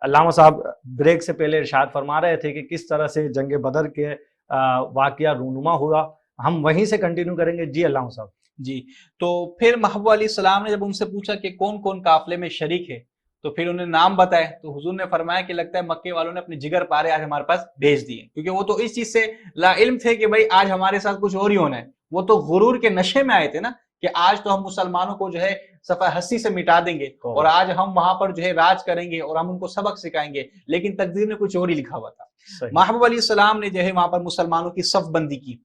علامہ صاحب بریک سے پہلے ارشاد فرما رہے تھے کہ کس طرح سے جنگ بدر کے واقعہ رونما ہوا، ہم وہیں سے کنٹینیو کریں گے۔ جی علامہ صاحب۔ جی، تو پھر محبوب علیہ السلام نے جب ان سے پوچھا کہ کون کون قافلے میں شریک ہے، تو پھر انہیں نام بتائے، تو حضور نے فرمایا کہ لگتا ہے مکے والوں نے اپنے جگر پارے آج ہمارے پاس بھیج دیے، کیونکہ وہ تو اس چیز سے لا علم تھے کہ بھائی آج ہمارے ساتھ کچھ اور ہی ہونا ہے۔ وہ تو غرور کے نشے میں آئے تھے نا کہ آج تو ہم مسلمانوں کو جو ہے صفحہ ہستی سے مٹا دیں گے اور آج ہم وہاں پر جو ہے راج کریں گے اور ہم ان کو سبق سکھائیں گے، لیکن تقدیر میں کچھ اور ہی لکھا ہوا تھا۔ محبوب علیہ السلام نے جو ہے وہاں پر مسلمانوں کی صف بندی کی،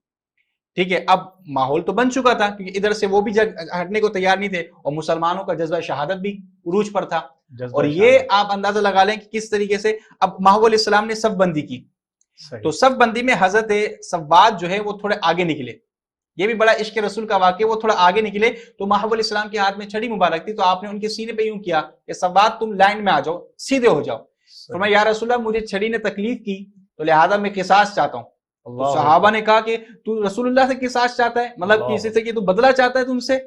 ٹھیک ہے، اب ماحول تو بن چکا تھا کیونکہ ادھر سے وہ بھی ہٹنے کو تیار نہیں تھے اور مسلمانوں کا جذبہ شہادت بھی عروج پر تھا، اور یہ آپ اندازہ لگا لیں کہ کس طریقے سے اب محبوب علیہ السلام نے صف بندی کی۔ تو صف بندی میں حضرت سواد جو ہے وہ تھوڑے آگے نکلے، یہ بھی بڑا عشق رسول کا واقعہ، وہ تھوڑا آگے نکلے تو محبوب علیہ السلام کے ہاتھ میں چھڑی مبارک تھی، تو آپ نے ان کے سینے پہ یوں کیا کہ سواد تم لائن میں آ جاؤ، سیدھے ہو جاؤ۔ فرمایا یا رسول اللہ مجھے چھڑی نے تکلیف کی تو لہذا میں قصاص چاہتا ہوں۔ تو صحابہ نے کہا کہ تو رسول اللہ سے قصاص چاہتا ہے، مطلب کسی سے کہ تو بدلہ چاہتا ہے تم سے؟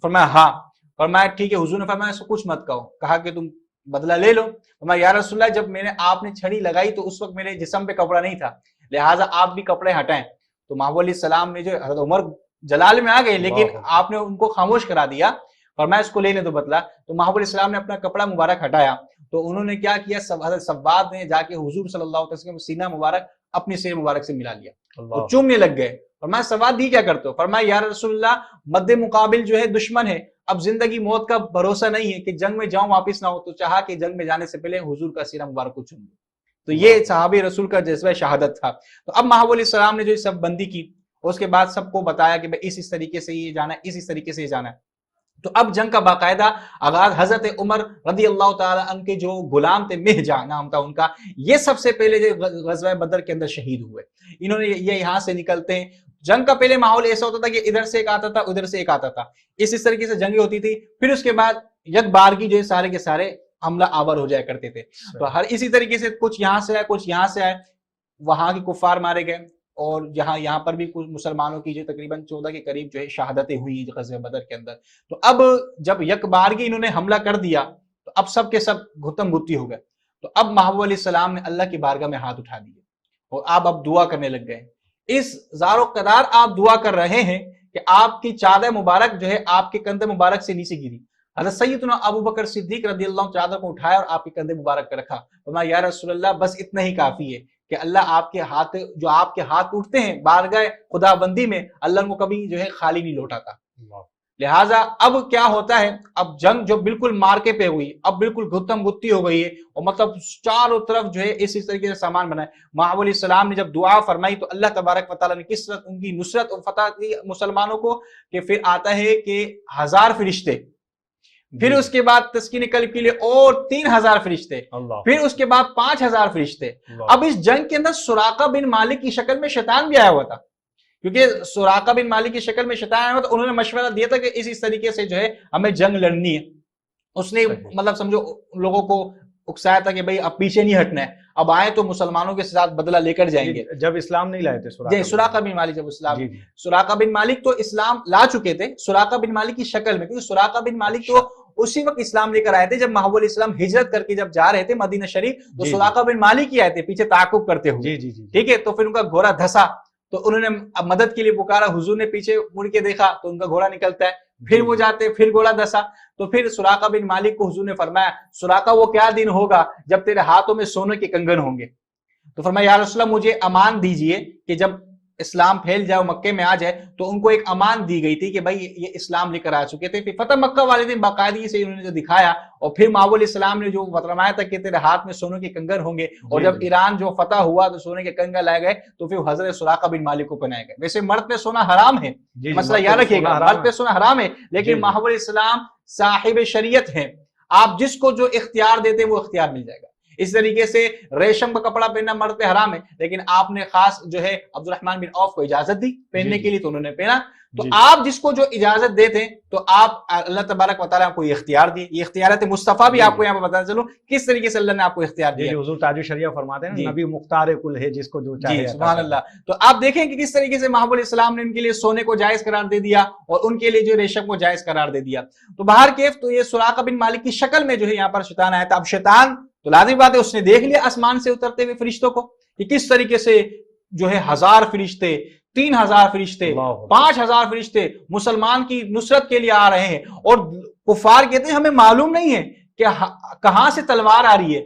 فرمایا ہاں۔ فرمایا ٹھیک ہے۔ حضور نے فرمایا اس کو کچھ مت کہو، کہا کہ تم بدلہ لے لو۔ فرمایا یا رسول اللہ جب میں نے آپ نے چھڑی لگائی تو اس وقت میرے جسم پہ کپڑا نہیں تھا، لہٰذا آپ بھی کپڑے ہٹائیں۔ تو محبوب علیہ السلام نے جو حضرت عمر جلال میں آ گئے لیکن آپ نے ان کو خاموش کرا دیا، فرمایا اس کو لینے دو بدلہ۔ تو محبوب علیہ السلام نے اپنا کپڑا مبارک ہٹایا تو انہوں نے کیا کیا، حضرت سواد نے جا کے حضور صلی اللہ علیہ وسلم سینہ مبارک اپنی سینہ مبارک سے ملا لیا، تو چومنے لگ گئے۔ فرمایا سواد بھی کیا کرتے ہو؟ فرمایا یا رسول اللہ مد مقابل جو ہے دشمن ہے، اب زندگی موت کا بھروسہ نہیں ہے کہ جنگ میں جاؤں واپس نہ ہو، تو چاہا کہ جنگ میں جانے سے پہلے حضور کا سینہ مبارک کو چوم لوں۔ تو یہ صحابی رسول کا جذبہ شہادت تھا۔ تو اب محبوب علیہ السلام نے جو سب بندی کی، اس کے بعد سب کو بتایا کہ اس طریقے سے یہ جانا ہے، اس طریقے سے یہ جانا ہے۔ تو اب جنگ کا باقاعدہ آغاز حضرت عمر رضی اللہ تعالی عنہ کے جو غلام تھے، مہجا نام تھا ان کا، یہ سب سے پہلے جو غزوہ بدر کے اندر شہید ہوئے۔ انہوں نے یہ یہاں سے نکلتے ہیں، جنگ کا پہلے ماحول ایسا ہوتا تھا کہ ادھر سے ایک آتا تھا ادھر سے ایک آتا تھا، اس طریقے سے جنگیں ہوتی تھی۔ پھر اس کے بعد یک بار کی جو ہے سارے کے سارے حملہ آور ہو جایا کرتے تھے، تو ہر اسی طریقے سے کچھ یہاں سے آئے کچھ یہاں سے آئے، وہاں کے کفار مارے گئے اور یہاں پر بھی کچھ مسلمانوں کی جو تقریباً 14 کے قریب جو ہے شہادتیں ہوئی غزوہ بدر کے اندر۔ تو اب جب یک بارگی انہوں نے حملہ کر دیا تو اب سب کے سب گھتم گھتی ہو گئے۔ تو اب محبوب علیہ السلام نے اللہ کی بارگاہ میں ہاتھ اٹھا دیے اور آپ اب دعا کرنے لگ گئے۔ اس زار و قدار آپ دعا کر رہے ہیں کہ آپ کی چادر مبارک جو ہے آپ کے کندھے مبارک سے نیچے گری۔ حضرت سیدنا ابو بکر صدیق رضی اللہ عنہ چادر کو اٹھایا اور آپ کے کندھے مبارک پہ رکھا۔ فرمایا یا رسول اللہ بس اتنا ہی کافی ہے کہ اللہ آپ کے ہاتھ جو آپ کے ہاتھ اٹھتے ہیں بارگاہ خدا بندی میں، اللہ ان کو کبھی جو ہے خالی نہیں لوٹاتا۔ لہٰذا اب کیا ہوتا ہے، اب جنگ جو بالکل مارکے پہ ہوئی، اب بالکل گھتم گتی ہو گئی ہے اور مطلب چاروں طرف جو ہے اس طریقے سے سامان بنا ہے۔ محبوب علیہ السلام نے جب دعا فرمائی تو اللہ تبارک و تعالیٰ نے کس طرح ان کی نصرت اور فتح کی مسلمانوں کو، کہ پھر آتا ہے کہ 1000 فرشتے، پھر اس کے بعد تسکین قلب کے لیے اور 3000 فرشتے، پھر اس کے بعد 5000 فرشتے۔ اب اس جنگ کے اندر سراقہ بن مالک کی شکل میں شیطان بھی آیا ہوا تھا، کیونکہ سراقہ بن مالک کی شکل میں شیطان آیا ہوا تھا۔ انہوں نے مشورہ دیا تھا کہ اس طریقے سے جو ہے ہمیں جنگ لڑنی ہے۔ اس نے مطلب سمجھو لوگوں کو اکسایا تھا کہ بھئی اب پیچھے نہیں ہٹنا ہے، اب آئے تو مسلمانوں کے ساتھ بدلہ لے کر جائیں گے۔ جب اسلام نہیں لائے تھے سراقہ بن مالک، جب اسلام سراقہ بن مالک تو اسلام لا چکے تھے سراقہ بن مالک کی شکل میں، کیونکہ سراقہ بن مالک تو اسی وقت اسلام لے کر آئے تھے جب محبوب علیہ السلام ہجرت کر کے جب جا رہے تھے مدینہ شریف، تو سراقہ بن مالک ہی آئے تھے پیچھے تعاقب کرتے ہوئے، ٹھیک ہے۔ تو پھر ان کا گھوڑا دھسا تو انہوں نے مدد کے لیے پکارا، حضور نے پیچھے مڑ کے دیکھا تو ان کا گھوڑا نکلتا ہے، پھر وہ جاتے، پھر گھوڑا دھسا، تو پھر سراقہ بن مالک کو حضور نے فرمایا سراقہ وہ کیا دن ہوگا جب تیرے ہاتھوں میں سونے کے کنگن ہوں گے؟ تو فرمایا یا رسول اللہ مجھے امان دیجئے کہ جب اسلام پھیل جائے مکے میں آ جائے، تو ان کو ایک امان دی گئی تھی کہ بھائی یہ اسلام لے کر آ چکے تھے۔ پھر فتح مکہ والے دن باقاعدگی سے انہوں نے جو دکھایا، اور پھر محبوب علیہ السلام نے جو فرمایا تھا کہ تیرے ہاتھ میں سونے کے کنگن ہوں گے، اور جب ایران جو فتح ہوا تو سونے کے کنگن لائے گئے، تو پھر حضرت سراقہ بن مالک کو پہنائے گئے۔ ویسے مرد پہ سونا حرام ہے، مسئلہ یاد رکھیے گا، مرد پہ سونا حرام ہے، لیکن محبوب علیہ السلام صاحب شریعت ہیں، آپ جس کو جو اختیار دیتے وہ اختیار مل جائے گا۔ اس طریقے سے ریشم کا کپڑا پہننا مرد پہ حرام ہے، لیکن آپ نے خاص جو ہے عبد الرحمن بن عوف کو اجازت دی پہننے کے لیے، تو انہوں نے پہنا۔ تو آپ جس کو جو اجازت دیتے تو آپ اللہ تبارک و تعالیٰ کو یہ اختیار دی، یہ اختیارات مصطفیٰ بھی آپ کو یہاں پہ بتا چلوں کس طریقے سے اللہ نے آپ کو اختیار دیا۔ حضور تاج الشریعہ فرماتے ہیں نبی مختار کل ہے جس کو جو چاہے۔ سبحان اللہ۔ تو آپ دیکھیں کہ کس طریقے سے محبوب علیہ السلام نے ان کے لیے سونے کو جائز قرار دے دیا اور ان کے لیے جو ریشم کو جائز قرار دے دیا۔ تو بہر کیف تو یہ سراقہ بن مالک کی شکل میں جو ہے یہاں پر شیطان آیا تھا۔ اب شیطان تو لازمی بات ہے اس نے دیکھ لیا آسمان سے اترتے ہوئے فرشتوں کو کہ کس طریقے سے جو ہے 1000 فرشتے، 3000 فرشتے، 5000 فرشتے مسلمان کی نصرت کے لیے آ رہے ہیں، اور کفار کہتے ہیں ہمیں معلوم نہیں ہے کہ کہاں سے تلوار آ رہی ہے،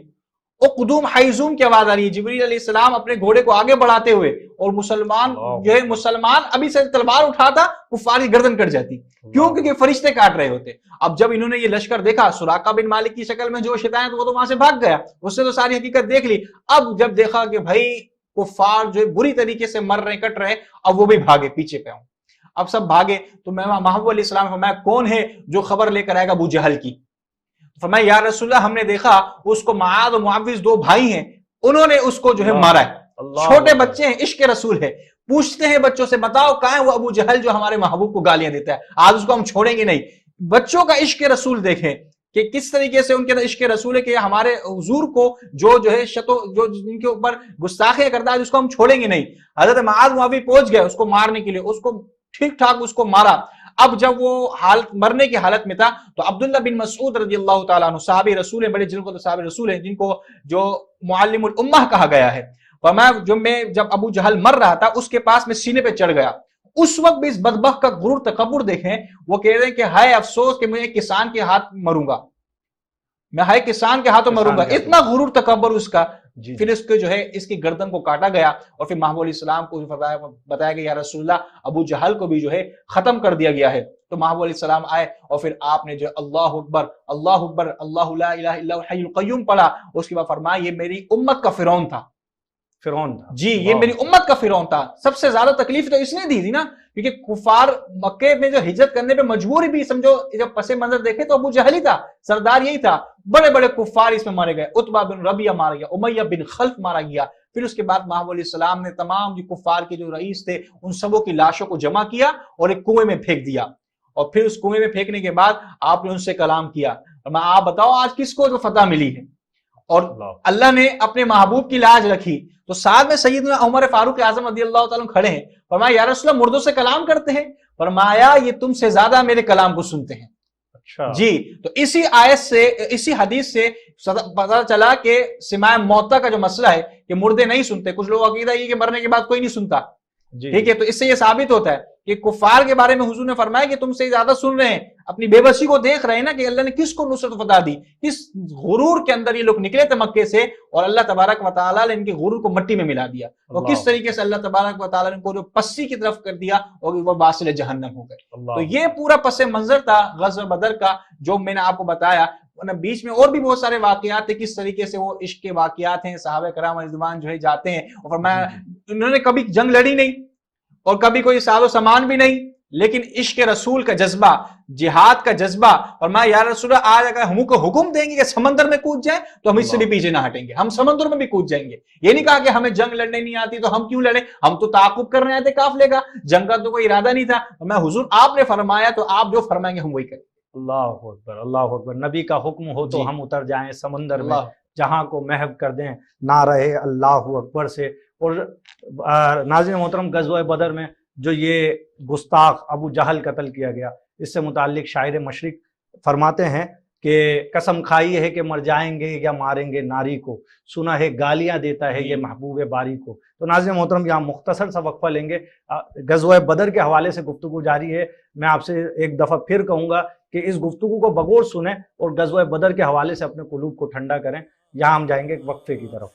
وہ قدوم حیزوم کی آواز آ رہی ہے، جبریل علیہ السلام اپنے گھوڑے کو آگے بڑھاتے ہوئے، اور مسلمان ابھی سے تلوار اٹھاتا کفار کی گردن کٹ جاتی، کیوں؟ کیونکہ فرشتے کاٹ رہے ہوتے۔ اب جب انہوں نے یہ لشکر دیکھا، سراقہ بن مالک کی شکل میں جو شیطان وہ تو وہاں سے بھاگ گیا، اس نے تو ساری حقیقت دیکھ لی۔ اب جب دیکھا کہ بھائی کفار جو بری طریقے سے مر رہے کٹ رہے، اب وہ بھی بھاگے، پیچھے پہ ہوں، اب سب بھاگے۔ تو محبوب علیہ السلام فرمایا کون ہے جو خبر لے کر آئے گا ابو جہل کی؟ فرمایا یا رسول اللہ ہم نے دیکھا اس کو معاذ و معوذ 2 بھائی ہیں، انہوں نے اس کو جو ہے مارا ہے، چھوٹے بچے ہیں، عشق رسول ہے، پوچھتے ہیں بچوں سے بتاؤ کہاں ہے وہ ابو جہل جو ہمارے محبوب کو گالیاں دیتا ہے، آج اس کو ہم چھوڑیں گے نہیں۔ بچوں کا عشق رسول دیکھیں کہ کس طریقے سے ان کے عشق رسول ہے کہ ہمارے حضور کو جو ہے جو جن کے اوپر گستاخیاں کرتا ہے اس کو ہم چھوڑیں گے نہیں۔ حضرت معاذ معاوی پہنچ گئے اس کو مارنے کے لیے، اس کو ٹھیک ٹھاک اس کو مارا۔ اب جب وہ مرنے کی حالت میں تھا تو عبداللہ بن مسعود رضی اللہ تعالیٰ عنہ صحابی رسول ہیں، بڑے جن کو تو صحابی رسول ہیں، جن کو جو معلم الامہ کہا گیا ہے، جب ابو جہل مر رہا تھا اس کے پاس میں سینے پہ چڑھ گیا، اس وقت بھی اس بدبخت کا غرور تکبر دیکھیں، وہ کہہ رہے ہیں کہ ہائے افسوس کہ میں کسان کے ہاتھ مروں گا، میں ہائے کسان کے ہاتھوں مروں گا، اتنا غرور تکبر اس کا۔ پھر اس کو جو ہے اس کی گردن کو کاٹا گیا، اور پھر محمود علیہ السلام کو بتایا گیا یا رسول اللہ ابو جہل کو بھی جو ہے ختم کر دیا گیا ہے۔ تو محمود علیہ السلام آئے اور پھر آپ نے جو اللہ اکبر اللہ اکبر اللہ لا الہ الا هو الحی القیوم پڑھا، اس کے بعد فرمایا یہ میری امت کا فرعون تھا، جی یہ میری امت کا فرعون تھا۔ سب سے زیادہ تکلیف تو اس نے دی تھی نا، کیونکہ کفار مکے میں جو ہجرت کرنے پہ مجبوری بھی سمجھو، جب پس منظر دیکھے تو ابو جہل ہی تھا، سردار یہی تھا، بڑے بڑے کفار اس میں مارے گئے، عتبہ بن ربیعہ مارا گیا، امیہ بن خلف مارا گیا۔ پھر اس کے بعد محمود علیہ السلام نے تمام جو کفار کے جو رئیس تھے ان سبوں کی لاشوں کو جمع کیا اور ایک کنویں میں پھینک دیا، اور پھر اس کنویں میں پھینکنے کے بعد آپ نے ان سے کلام کیا، آپ بتاؤ آج کس کو جو فتح ملی ہے؟ اور اللہ نے اپنے محبوب کی لاج رکھی۔ تو ساتھ میں سیدنا عمر فاروق اعظم رضی اللہ تعالیٰ کھڑے ہیں، فرمایا یا رسول اللہ مردوں سے کلام کرتے ہیں؟ فرمایا یہ تم سے زیادہ میرے کلام کو سنتے ہیں۔ اچھا جی، تو اسی آیت سے اسی حدیث سے پتہ چلا کہ سماع موتہ کا جو مسئلہ ہے کہ مردے نہیں سنتے، کچھ لوگ عقیدہ یہ کہ مرنے کے بعد کوئی نہیں سنتا، ٹھیک ہے، تو اس سے یہ ثابت ہوتا ہے کہ کفار کے بارے میں حضور نے فرمایا کہ تم سے زیادہ سن رہے ہیں، اپنی بے بسی کو دیکھ رہے ہیں نا کہ اللہ نے کس کو نصرت فتح دی، کس غرور کے اندر یہ لوگ نکلے تھے مکے سے، اور اللہ تبارک و تعالیٰ نے ان کے غرور کو مٹی میں ملا دیا، اور کس طریقے سے اللہ تبارک و تعالیٰ نے ان کو جو پسی کی طرف کر دیا اور وہ واصل جہنم ہو گئے۔ تو یہ پورا پس منظر تھا غزوہ بدر کا جو میں نے آپ کو بتایا۔ بیچ میں اور بھی بہت سارے واقعات تھے، کس طریقے سے وہ عشق کے واقعات ہیں، صحابہ کرام رضوان جو ہے جاتے ہیں، اور فرمایا انہوں نے کبھی جنگ لڑی نہیں اور کبھی کوئی ساز و سامان بھی نہیں، لیکن عشق رسول کا جذبہ، جہاد کا جذبہ، اور میں یا رسول اللہ آج اگر ہم کو حکم دیں گے کہ سمندر میں کود جائیں تو ہم اس سے بھی پیچھے نہ ہٹیں گے، ہم سمندر میں بھی کود جائیں گے۔ یہ نہیں کہا کہ ہمیں جنگ لڑنے نہیں آتی تو ہم کیوں لڑیں، ہم تو تعاقب کرنے آئے تھے قافلے کا، جنگ کا تو کوئی ارادہ نہیں تھا۔ میں حضور آپ نے فرمایا تو آپ جو فرمائیں گے ہم وہی کریں۔ اللہ اکبر اللہ اکبر، نبی کا حکم ہو تو ہم اتر جائیں سمندر میں، جہاں کو محو کر دیں نعرہ اللہ اکبر سے۔ اور ناظرین محترم، غزوہ بدر میں جو یہ گستاخ ابو جہل قتل کیا گیا، اس سے متعلق شاعر مشرق فرماتے ہیں کہ قسم کھائی ہے کہ مر جائیں گے یا ماریں گے ناری کو، سنا ہے گالیاں دیتا ہے یہ محبوب باری کو۔ تو ناظرین محترم یہاں مختصر سا وقفہ لیں گے، غزوہ بدر کے حوالے سے گفتگو جاری ہے۔ میں آپ سے ایک دفعہ پھر کہوں گا کہ اس گفتگو کو بغور سنیں اور غزوہ بدر کے حوالے سے اپنے قلوب کو ٹھنڈا کریں۔ یہاں ہم جائیں گے ایک وقفے کی طرف۔